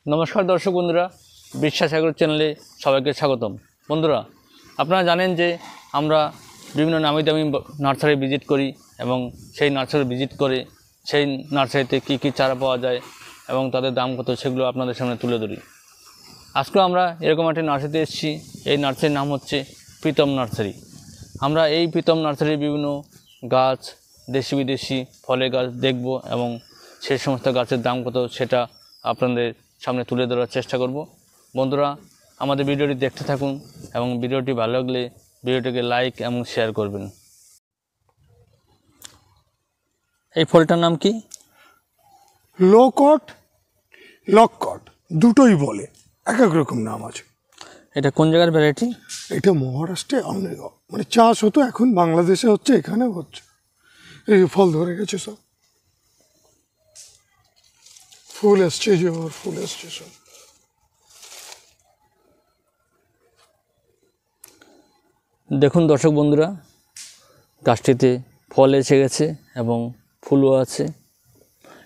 নমস্কার দর্শক বন্ধুরা, বিশ্বাসাগর চ্যানেলে সবাইকে স্বাগতম। বন্ধুরা, আপনারা জানেন যে আমরা বিভিন্ন নামি দামি নার্সারি ভিজিট করি এবং সেই নার্সারি ভিজিট করে সেই নার্সারিতে কী কী চারা পাওয়া যায় এবং তাদের দাম কত সেগুলো আপনাদের সামনে তুলে ধরি। আজকেও আমরা এরকম একটি নার্সারিতে এসেছি। এই নার্সারির নাম হচ্ছে প্রীতম নার্সারি। আমরা এই প্রীতম নার্সারির বিভিন্ন গাছ, দেশি বিদেশি ফলের গাছ দেখব এবং সেই সমস্ত গাছের দাম কত সেটা আপনাদের সামনে তুলে ধরার চেষ্টা করব। বন্ধুরা, আমাদের ভিডিওটি দেখতে থাকুন এবং ভিডিওটি ভালো লাগলে ভিডিওটিকে লাইক এবং শেয়ার করবেন। এই ফলটার নাম কি? লোকট, লকট দুটোই বলে, এক এক রকম নাম আছে। এটা কোন জায়গার ভ্যারাইটি? এটা মহারাষ্ট্রে অনেক মানে চাষ হতো, এখন বাংলাদেশে হচ্ছে, এখানে হচ্ছে। এই ফল ধরে গেছে সব, ফুল এসছে, যে ফুল এসছে সব। দেখুন দর্শক বন্ধুরা, গাছটিতে ফল এসে গেছে এবং ফুলও আছে।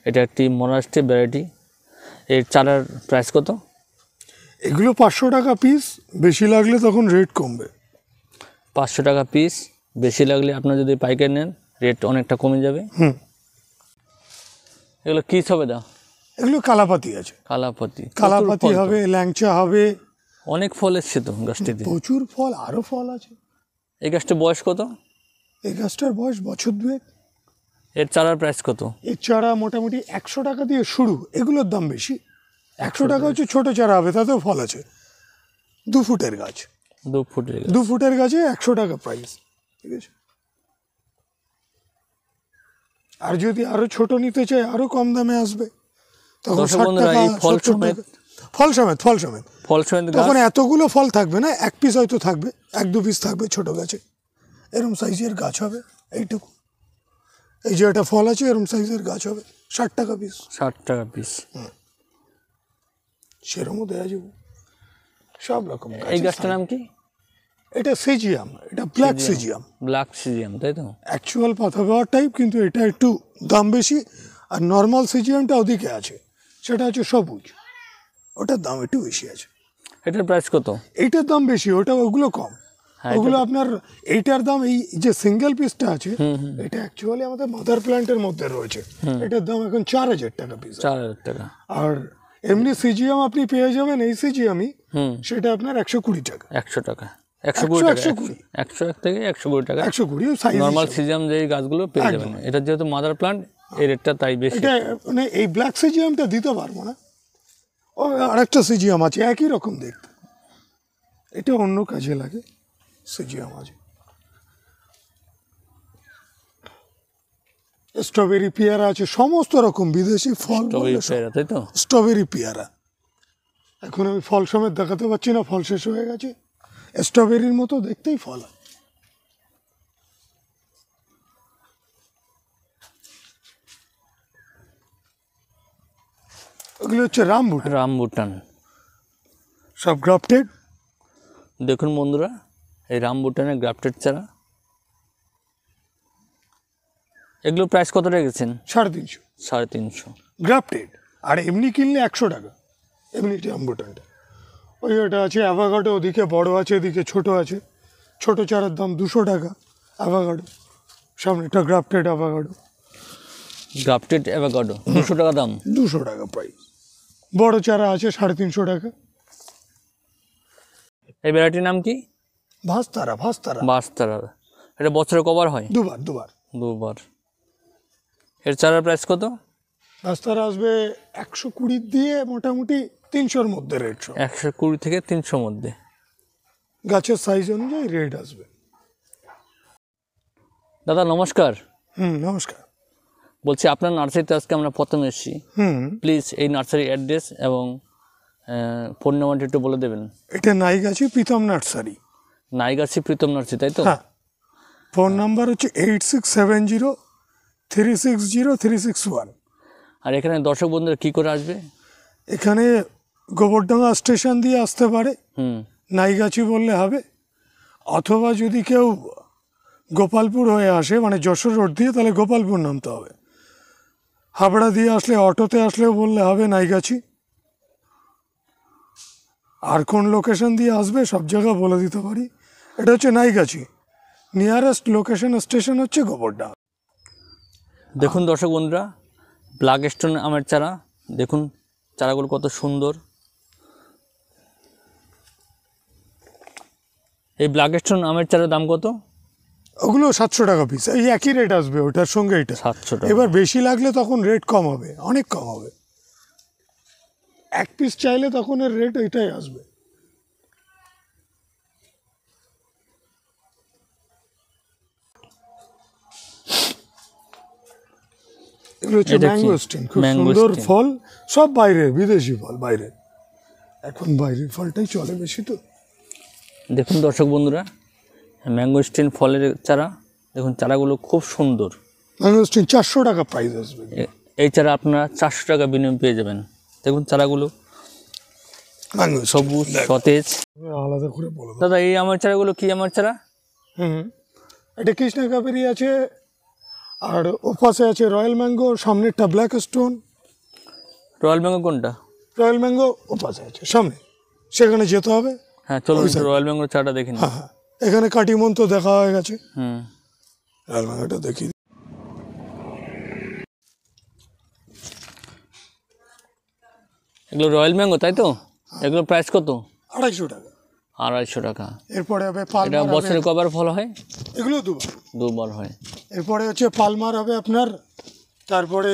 এটা একটি মহারাষ্ট্রের ভ্যারাইটি। এর চারার প্রাইস কত? এগুলো 500 টাকা পিস, বেশি লাগলে তখন রেট কমবে। 500 টাকা পিস, বেশি লাগলে আপনার যদি পাইকারি নেন রেট অনেকটা কমে যাবে। এগুলো কী সবেদা? এগুলো কালাপাতি আছে, কালাপাতি হবে, ল্যাংচা হবে। অনেক ফল এসছে তো গাছটিতে, প্রচুর ফল, আরো ফল আছে। এই গাছটার বয়স কত? এই গাছটার বয়স বছর দুয়েক। এর চারার প্রাইস কত? এর চারা মোটামুটি 100 টাকা দিয়ে শুরু। এগুলোর দাম বেশি। 100 টাকা হচ্ছে ছোট চারা হবে, তাতেও ফল আছে। 2 ফুটের গাছ, 2 ফুটের গাছে 100 টাকা প্রাইস, ঠিক আছে। আর যদি আরো ছোট নিতে চাই আরো কম দামে আসবে, তখন 60 টাকা। ফল সমেত তখন এতগুলো ফল থাকবে না, এক পিস হয়তো থাকবে, 1-2 পিস থাকবে ছোট গাছে। এরম সাইজের গাছ হবে এইটুকু। এই যে একটা ফল আছে, এরম সাইজের গাছ হবে, 60 টাকা পিস। 60 টাকা পিস, সেরমও দেওয়া যাবে, সব রকম। এই গাছটার নাম কি? এটা সিজিয়াম, এটা ব্ল্যাক সিজিয়াম, তাই তো? অ্যাকচুয়াল পাতাবাহার টাইপ, কিন্তু এটা একটু দাম বেশি। আর নর্মাল সিজিয়ামটা ওদিকে আছে, সেটা হচ্ছে সবুজ, ওটার দাম একটু বেশি আছে। এটার প্রাইস কত? এইটার দাম বেশি, ওগুলো কম। ওগুলো আপনার, এইটার দাম, এই যে সিঙ্গেল পিসটা আছে, এটা অ্যাকচুয়ালি আমাদের মাদার প্ল্যান্টের মধ্যে রয়েছে। এটার দাম এখন 4000 টাকা পিস। 4000 টাকা। আর এমনি সিজিয়াম আপনি পেয়ে যাবেন, এই সিজিয়ামই, সেটা আপনার 120 টাকা। 100 টাকা, 120 টাকা, 101 থেকে 120 টাকা। 120 সাইজ। নরমাল সিজিয়াম যে গাছগুলো পেয়ে যাবেন, এটা যেহেতু মাদার প্ল্যান্ট, এই রেটটা তাই বেশি। এটা মানে এই ব্ল্যাক সিজিয়ামটা দিতে পারবো না। ও আরেকটা সিজিয়াম আছে একই রকম দেখতে, এটা অন্য কাজে লাগে। সিজিয়াম আছে, স্ট্রবেরি পেয়ারা আছে, সমস্ত রকম বিদেশি ফল। তাই তো? স্ট্রবেরি পেয়ারা এখন আমি ফল সমেত দেখাতে পারছি না, ফল শেষ হয়ে গেছে। স্ট্রবেরির মতো দেখতেই ফল। ওগুলো হচ্ছে রামবুটান, সব গ্রাফটেড। দেখুন বন্ধুরা, এই রামবুটানের গ্রাফটেড চারা। এগুলো প্রাইস কত রেখেছেন? 350 গ্রাফটেড। আর এমনি কিনলে 100 টাকা, এমনি রামবুটানটা। ওই ওটা আছে অ্যাভোকাডো, ওদিকে বড় আছে, এদিকে ছোট আছে। ছোট চারার দাম 200 টাকা অ্যাভোকাডো। সামনেটা গ্রাফটেড অ্যাভোকাডো। 200 টাকা দাম। 200 টাকা প্রাইস। বড় চারা আছে 350 টাকা। এই ভ্যারাইটির নাম কি? ভাস্তারা। এটা বছরে কবার হয়? দুবার। এর চারার প্রাইস কত? ভাস্তারা আসবে 120 দিয়ে মোটামুটি 300-র মধ্যে রেট। 120 থেকে 300 মধ্যে। গাছের সাইজ অনুযায়ী রেট আসবে। দাদা নমস্কার। নমস্কার। বলছি, আপনার নার্সারিতে আজকে আমরা প্রথম এসেছি। প্লিজ এই নার্সারি অ্যাড্রেস এবং ফোন নাম্বারটা একটু বলে দেবেন। এটা নাইগাছি প্রীতম নার্সারি। তাই তো? ফোন নাম্বার হচ্ছে 8670360361। আর এখানে দর্শক বন্ধুরা কি করে আসবে? এখানে গোবরডাঙ্গা স্টেশন দিয়ে আসতে পারে, নাইগাছি বললে হবে। অথবা যদি কেউ গোপালপুর হয়ে আসে, মানে যশোর রোড দিয়ে, তাহলে গোপালপুর নামতে হবে। হাবড়া দিয়ে আসলে, অটোতে আসলেও বললে হবে নাইগাছি। আর কোন লোকেশন দিয়ে আসবে সব জায়গা বলে দিতে পারি। এটা হচ্ছে নাইগাছি, নিয়ারেস্ট লোকেশন স্টেশন হচ্ছে গোবরডাঙ্গা। দেখুন দর্শক বন্ধুরা, ব্ল্যাক স্টোন আমের চারা দেখুন, চারাগুলো কত সুন্দর। এই ব্ল্যাক স্টোন আমের চারার দাম কত? ওগুলো 700 টাকা পিস, এই একই রেট আসবে ওটার সঙ্গে এটা। 700 টাকা। এবার বেশি লাগলে তখন রেট কম হবে, অনেক কম হবে। এক পিস চাইলে তখন এর রেট ওইটাই আসবে। এগুলো হচ্ছে ম্যাঙ্গোস্টিন, খুব সুন্দর ফল, সব বাইরের, বিদেশি ফল বাইরের। এখন বাইরের ফলটাই চলে বেশি তো। দেখুন দর্শক বন্ধুরা, ম্যাঙ্গোস্টিন ফলের চারা দেখুন, চারাগুলো খুব সুন্দর। ম্যাঙ্গোস্টিন 400 টাকা প্রাইস আসবে। এই চারা আপনারা 400 টাকা বিনিময়ে পেয়ে যাবেন। দেখুন চারাগুলো সবুজ সতেজ। আলাদা করে বলো দাদা, এই আমের চারাগুলো কি আমের চারা? এটা কৃষ্ণা কাবেরি আছে, আর ওপাশে আছে রয়্যাল ম্যাঙ্গো, সামনেরটা ব্ল্যাক স্টোন। রয়্যাল ম্যাঙ্গো কোনটা? রয়্যাল ম্যাঙ্গো ওপাশে আছে সামনে, সেখানে যেতে হবে। হ্যাঁ চলুন রয়্যাল ম্যাঙ্গোর চারাটা দেখি না। হ্যাঁ, এখানে কাটিমন তো দেখা হয়ে গেছে। রয়্যাল ম্যাঙ্গোটা দেখি। এগুলো রয়্যাল ম্যাঙ্গো তাই তো? এগুলো প্রাইস কত? 250 টাকা। 250 টাকা। এরপরে হবে এটা পালমার। বছরে কবার ফল হয়? এগুলো দুবার। দুবার হয়। এরপরে হচ্ছে পালমার হবে আপনার, তারপরে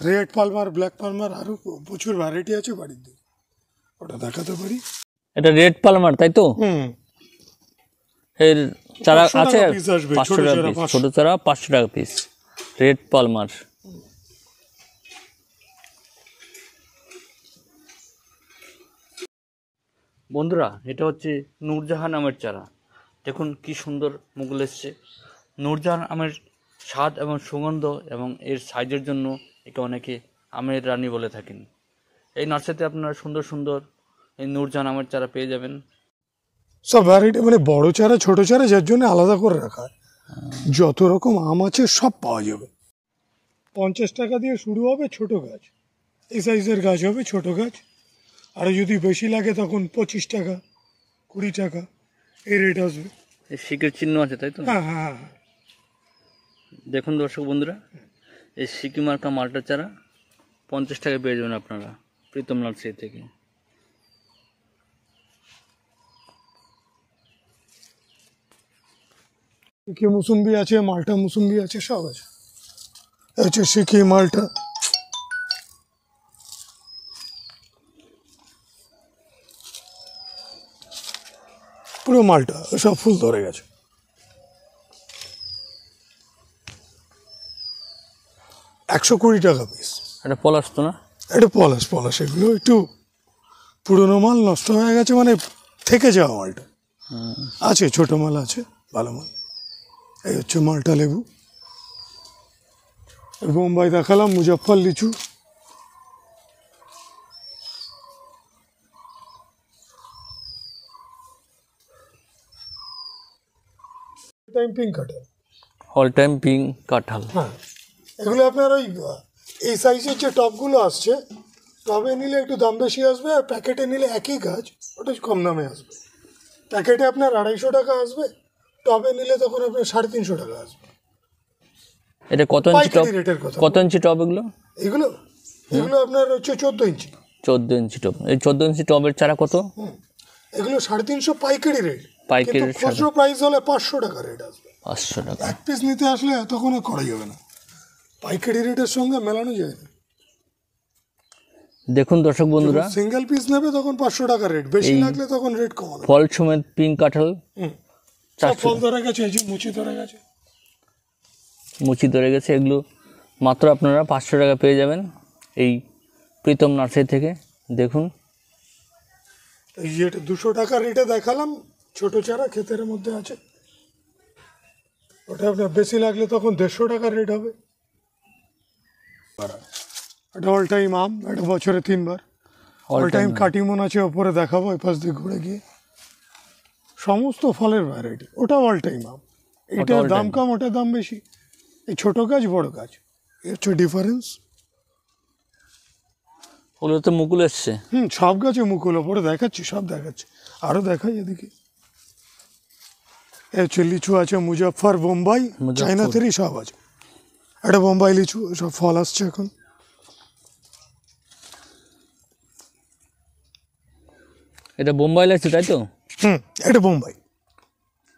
রেড পালমার, ব্ল্যাক পালমার, আরও প্রচুর ভ্যারাইটি আছে বাড়ির দিকে, ওটা দেখাতে পারি। এটা রেড পালমার তাই তো? এর চারা আছে 500 টাকা পিস, ছোট চারা 500 টাকা পিস, রেড পালমার। বন্ধুরা, এটা হচ্ছে নূরজাহান আমের চারা। দেখুন কি সুন্দর মুকুল এসছে। নূরজাহান আমের স্বাদ এবং সুগন্ধ এবং এর সাইজের জন্য একে অনেকে আমের রানী বলে থাকেন। এই নার্সারিতে আপনারা সুন্দর সুন্দর এই নূরজাহান আমের চারা পেয়ে যাবেন। সব ভ্যারাইটি, মানে বড় চারা ছোট চারা যার জন্য আলাদা করে রাখা হয়। যত রকম আম আছে সব পাওয়া যাবে। 50 টাকা দিয়ে শুরু হবে ছোট গাছ, এই সাইজের গাছ হবে ছোট গাছ। আর যদি বেশি লাগে তখন 25 টাকা, 20 টাকা এই রেট আসবে। এই শিকের চিহ্ন আছে তাই তো? হ্যাঁ হ্যাঁ হ্যাঁ। দেখুন দর্শক বন্ধুরা, এই সিকি মার্কা মালটার চারা 50 টাকায় পেয়ে যাবেন আপনারা প্রীতম নার্সারি থেকে। সিকি মুসুম্বি আছে, মালটা মুসুম্বি আছে, সব আছে। হচ্ছে সিকি মালটা। পুরো মালটা সব ফুল ধরে গেছে। 120 টাকা পিস। এটা পলাশ তো না? এটা পলাশ, পলাশ। এগুলো একটু পুরোনো মাল, নষ্ট হয়ে গেছে, মানে থেকে যাওয়া মালটা আছে। ছোট মাল আছে, ভালো মাল। এই হচ্ছে মালটা লেবু। বোম্বাই দেখালাম, মুজফ্ফর লিচু। টাইম পিঙ্ক কাঁঠাল, অল টাইম পিঙ্ক কাঁঠাল। হ্যাঁ, এগুলো আপনার ওই এই সাইজের যে টবগুলো আসছে, টবে নিলে একটু দাম বেশি আসবে, আর প্যাকেটে নিলে একই গাছ ওটা কম দামে আসবে। প্যাকেটে আপনার 250 টাকা আসবে, টবে নিলে তখন আপনার 350 টাকা আসবে। এটা কত ইঞ্চি টব? রেটের কথা। কত ইঞ্চি টব এগুলো? এগুলো এগুলো আপনার হচ্ছে 14 ইঞ্চি। 14 ইঞ্চি টব। এই 14 ইঞ্চি টবের চারা কত? এগুলো 350 পাইকারি রেট। পাইকারি রেট। খুচরো প্রাইস হলে 500 টাকা রেট আসবে। 500 টাকা। এক পিস নিতে আসলে তখন আর করা যাবে না, পাইকারি রেটের সঙ্গে মেলানো যায় না। দেখুন দর্শক বন্ধুরা, সিঙ্গেল পিস নেবে তখন 500 টাকা রেট, বেশি লাগলে তখন রেট কমানো। ফল সমেত পিঙ্ক কাঁঠাল। সব ফল ধরে গেছে, এই যে মুচি ধরে গেছে। মুচি ধরে গেছে, এগুলো মাত্র আপনারা 500 টাকা পেয়ে যাবেন এই প্রীতম নার্সারি থেকে। দেখুন এই যে 200 টাকা রেটে দেখালাম, ছোট চারা ক্ষেতের মধ্যে আছে। ওটা আপনার বেশি লাগলে তখন 150 টাকা রেট হবে। এটা অল টাইম আম, এটা বছরে 3 বার। অল টাইম কাটিমন আছে, ওপরে দেখাবো এই পাশ দিয়ে ঘুরে গিয়ে। সমস্ত ফলের ভ্যারাইটি, ওটা অল টাইম আম। এটার দাম কম, ওটার দাম বেশি। এই ছোট গাছ বড় গাছ, এর হচ্ছে ডিফারেন্স। ওগুলোতে মুকুল এসছে। সব গাছে মুকুল, ওপরে দেখাচ্ছি, সব দেখাচ্ছি, আরও দেখাই এদিকে। এ হচ্ছে লিচু আছে মুজফ্ফর, বোম্বাই, চাইনা থেরি সব আছে। এটা বোম্বাই লিচু, সব ফল আসছে এখন। এটা বোম্বাই লাগছে তাই তো? এটা বোম্বাই।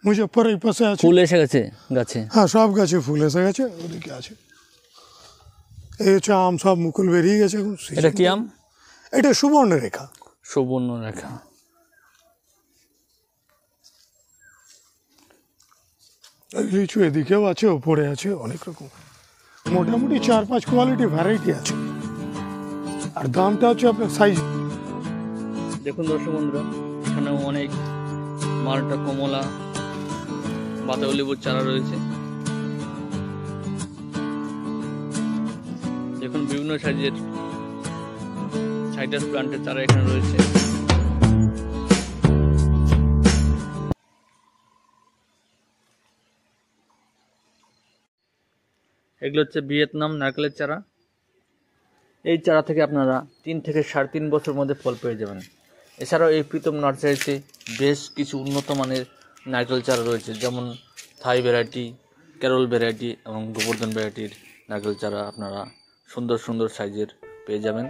মুজফ্ফর এই পাশে আছে, ফুল এসে গেছে গাছে। হ্যাঁ সব গাছে ফুল এসে গেছে, ওদিকে আছে। এই হচ্ছে আম, সব মুকুল বেরিয়ে গেছে এখন। এটা কি আম? এটা সুবর্ণরেখা। সুবর্ণরেখা। এই লিচু এদিকেও আছে, ওপরে আছে, অনেক রকম, মোটামুটি 4-5 কোয়ালিটি ভ্যারাইটি আছে। আর দামটা হচ্ছে আপনার সাইজ। দেখুন দর্শক বন্ধুরা, এখানেও অনেক মালটা, কমলা, বাতাবি লেবুর চারা রয়েছে। দেখুন বিভিন্ন সাইজের সাইট্রাস প্লান্টের চারা এখানে রয়েছে। এগুলো হচ্ছে ভিয়েতনাম নারকেলের চারা। এই চারা থেকে আপনারা 3 থেকে 3.5 বছর মধ্যে ফল পেয়ে যাবেন। এছাড়াও এই প্রীতম নার্সারিতে বেশ কিছু উন্নত মানের নারকেল চারা রয়েছে, যেমন থাই ভ্যারাইটি, ক্যারল ভ্যারাইটি এবং গোবর্ধন ভ্যারাইটির নারকেল চারা আপনারা সুন্দর সুন্দর সাইজের পেয়ে যাবেন।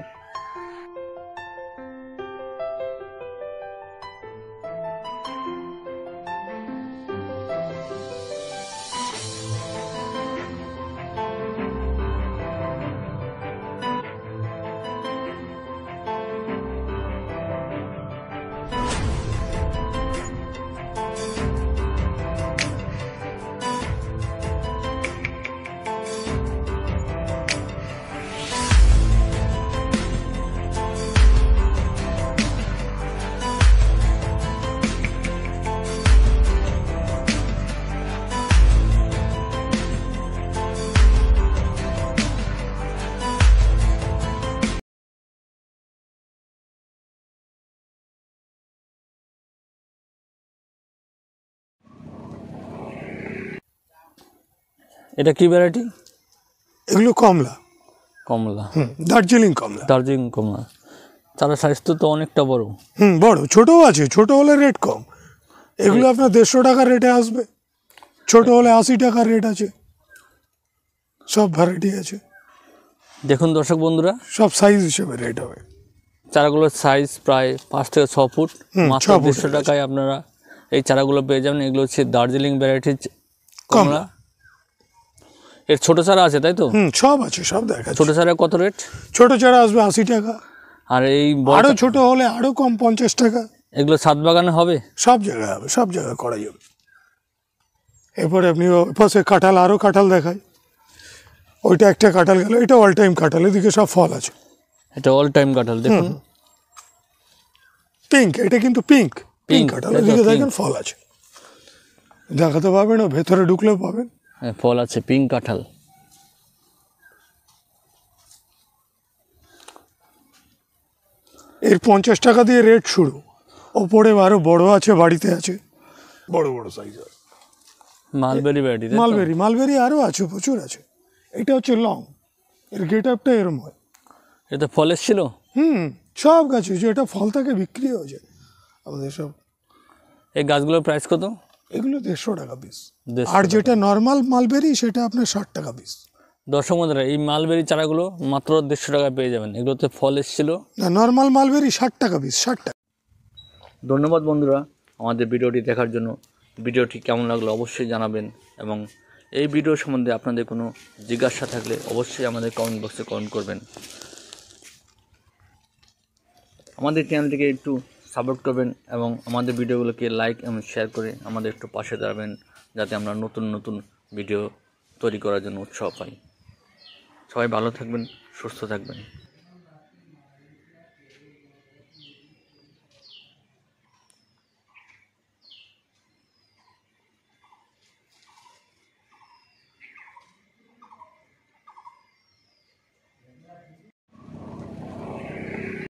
এটা কি ভ্যারাইটি? এগুলো কমলা। কমলা, দার্জিলিং কমলা। দার্জিলিং কমলা। চারা সাইজ তো অনেকটা বড়। বড়, ছোটও আছে, ছোট হলে রেট কম। এগুলো আপনার 150 টাকা রেটে আসবে, ছোট হলে 80 টাকা রেট আছে, সব ভ্যারাইটি আছে। দেখুন দর্শক বন্ধুরা, সব সাইজ হিসেবে রেট হবে। চারাগুলোর সাইজ প্রায় 5 থেকে 6 ফুট, মাত্র 150 টাকায় আপনারা এই চারাগুলো পেয়ে যাবেন। এগুলো হচ্ছে দার্জিলিং ভ্যারাইটির কমলা। এর ছোট চারা আছে তাই তো? সব আছে, সব দেখা। ছোট চারা কত রেট? ছোট চারা আসবে 80 টাকা। আর এই আরো ছোট হলে আরো কম, 50 টাকা। এগুলো ছাদ বাগানে হবে? সব জায়গায় হবে, সব জায়গায় করা যাবে। এরপরে আপনি পাশে কাঁঠাল, আরো কাঁঠাল দেখায়। ওইটা একটা কাঁঠাল গেল, এটা অল টাইম কাঁঠাল, এদিকে সব ফল আছে। এটা অল টাইম কাঁঠাল। দেখুন পিঙ্ক, এটা কিন্তু পিঙ্ক কাঁঠাল, এদিকে দেখেন ফল আছে, দেখাতে পাবেন, ভেতরে ঢুকলেও পাবেন ফল আছে। পিঙ্ক কাঁঠাল। এর 50 টাকা দিয়ে রেট শুরু, ওপরে আরো বড় আছে, বাড়িতে আছে, বড় বড় সাইজ। Mulberry variety. মালবেরি আরো আছে, প্রচুর আছে। এটা হচ্ছে লং, এর গেট আপটা এরম হয়। এটা ফল এসেছিল? সব গাছে যেটা ফল থাকে বিক্রি হয়ে যায় আমাদের সব। এই গাছগুলোর প্রাইস কত? এগুলো 150 টাকা পিস। আর যেটা নর্মাল মালবেরি সেটা আপনার 60 টাকা পিস। দর্শক বন্ধুরা, এই মালবেরি চারাগুলো মাত্র 150 টাকায় পেয়ে যাবেন। এগুলোতে ফল এসেছিল। না, নর্মাল মালবেরি 60 টাকা পিস, 60 টাকা। ধন্যবাদ বন্ধুরা আমাদের ভিডিওটি দেখার জন্য। ভিডিওটি কেমন লাগলো অবশ্যই জানাবেন, এবং এই ভিডিও সম্বন্ধে আপনাদের কোনো জিজ্ঞাসা থাকলে অবশ্যই আমাদের কমেন্ট বক্সে কমেন্ট করবেন। আমাদের চ্যানেলটিকে একটু সাপোর্ট করবেন এবং আমাদের ভিডিওগুলোকে লাইক এবং শেয়ার করে আমাদের একটু পাশে দাঁড়াবেন, যাতে আমরা নতুন নতুন ভিডিও তৈরি করার জন্য উৎসাহ পাই। সবাই ভালো থাকবেন, সুস্থ থাকবেন।